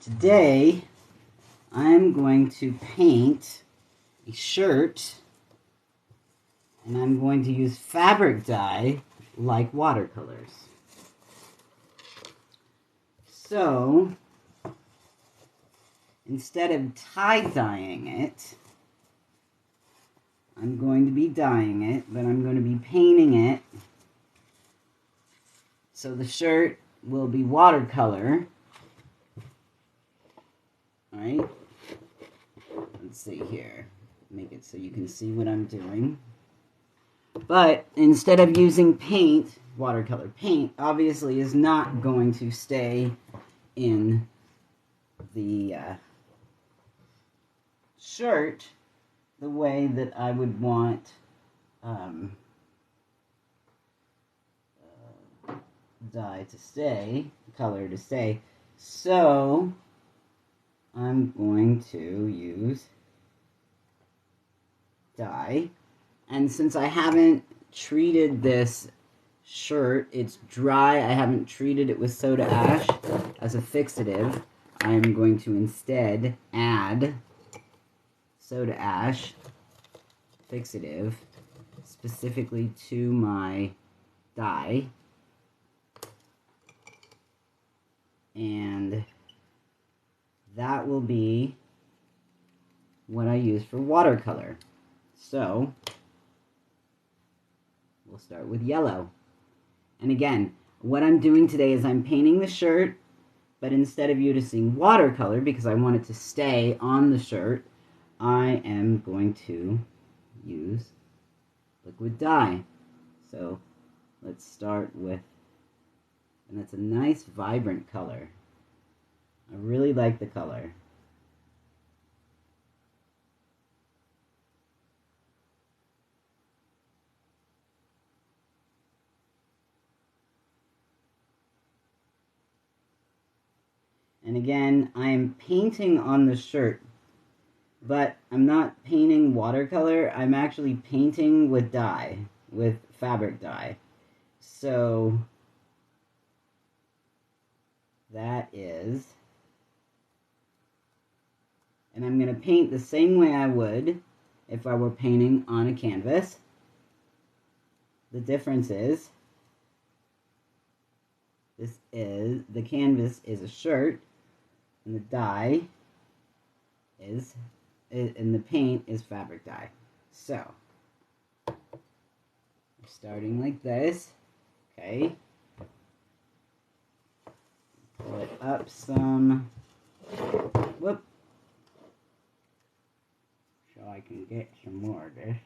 Today, I'm going to paint a shirt, and I'm going to use fabric dye like watercolors. So, instead of tie-dyeing it, I'm going to be dyeing it, but I'm going to be painting it. So the shirt will be watercolor. Alright, let's see here. Make it so you can see what I'm doing. But instead of using paint, watercolor paint obviously is not going to stay in the shirt the way that I would want dye to stay, color to stay. So I'm going to use dye, and since I haven't treated this shirt, it's dry, I haven't treated it with soda ash as a fixative, I am going to instead add soda ash fixative specifically to my dye, and that will be what I use for watercolor. So we'll start with yellow. And again, what I'm doing today is I'm painting the shirt, but instead of using watercolor, because I want it to stay on the shirt, I am going to use liquid dye. So let's start with, and it's a nice vibrant color. I really like the color. And again, I am painting on the shirt, but I'm not painting watercolor, I'm actually painting with dye, with fabric dye. So that is, and I'm going to paint the same way I would if I were painting on a canvas. The difference is, the canvas is a shirt, and the dye is, and the paint is fabric dye. So, we're starting like this, okay? Pull it up some, whoop, so I can get some more of this.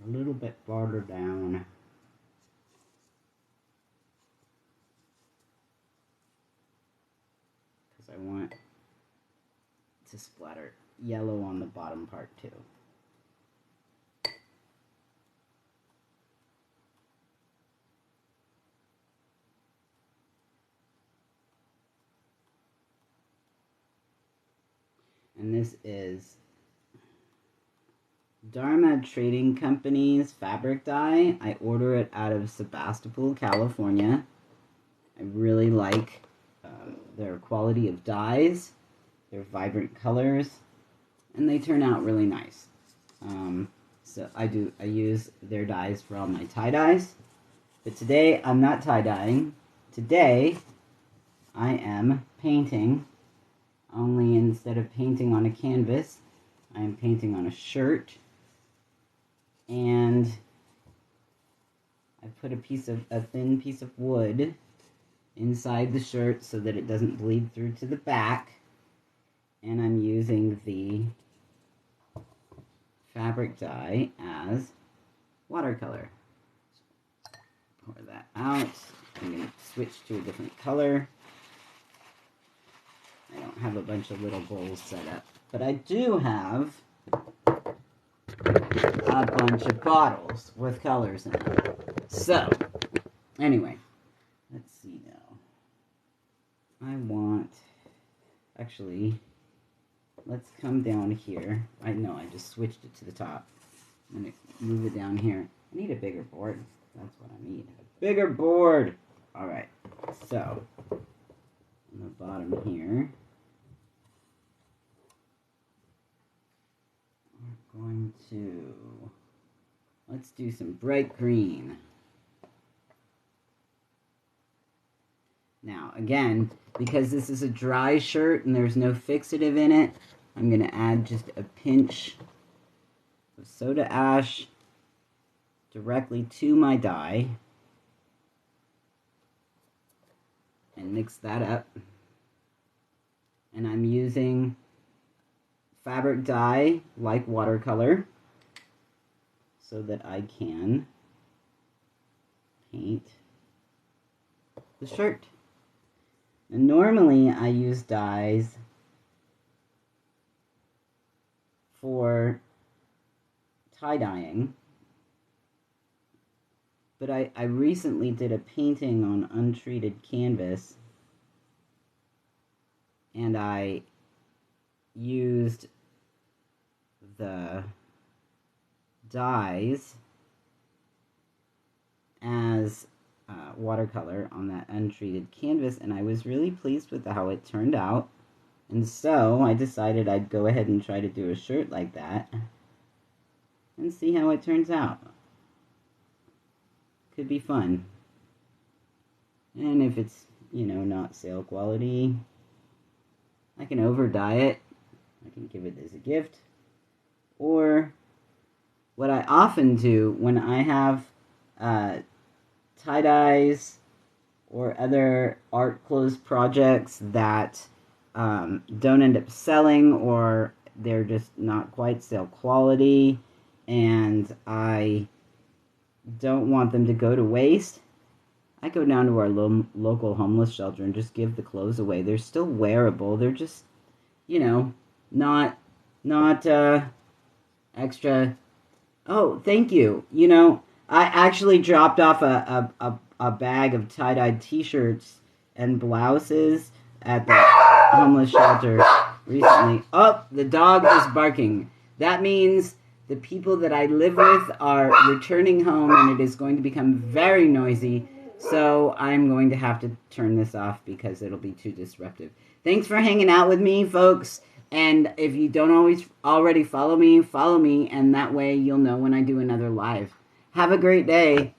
A little bit farther down. Because I want to splatter yellow on the bottom part too. And this is Dharma Trading Company's fabric dye. I order it out of Sebastopol, California. I really like their quality of dyes, their vibrant colors, and they turn out really nice. So I use their dyes for all my tie-dyes. But today I'm not tie-dyeing. Today I am painting, only instead of painting on a canvas, I am painting on a shirt. And I put a thin piece of wood inside the shirt so that it doesn't bleed through to the back. And I'm using the fabric dye as watercolor. Pour that out. I'm going to switch to a different color. I don't have a bunch of little bowls set up, but I do have a bunch of bottles with colors in them. So, anyway, let's see now. I want, actually, let's come down here. I know, I just switched it to the top. I'm going to move it down here. I need a bigger board. That's what I need. A bigger board! Alright. So, on the bottom here, we're going to, let's do some bright green. Now, again, because this is a dry shirt and there's no fixative in it, I'm going to add just a pinch of soda ash directly to my dye and mix that up. And I'm using fabric dye like watercolor so that I can paint the shirt. And normally I use dyes for tie-dyeing, but I recently did a painting on untreated canvas, and I used the dyes as watercolor on that untreated canvas, and I was really pleased with how it turned out. And so I decided I'd go ahead and try to do a shirt like that and see how it turns out. Could be fun. And if it's, you know, not sale quality, I can over dye it. I can give it as a gift. Or what I often do when I have tie-dyes or other art clothes projects that don't end up selling, or they're just not quite sale quality, and I don't want them to go to waste, I go down to our local homeless shelter and just give the clothes away. They're still wearable. They're just, you know, not extra. Oh, thank you. You know, I actually dropped off a bag of tie-dyed t-shirts and blouses at the homeless shelter recently. Oh, the dog is barking. That means the people that I live with are returning home, and it is going to become very noisy, so I'm going to have to turn this off because it'll be too disruptive. Thanks for hanging out with me, folks, and if you don't already follow me, and that way you'll know when I do another live. Have a great day.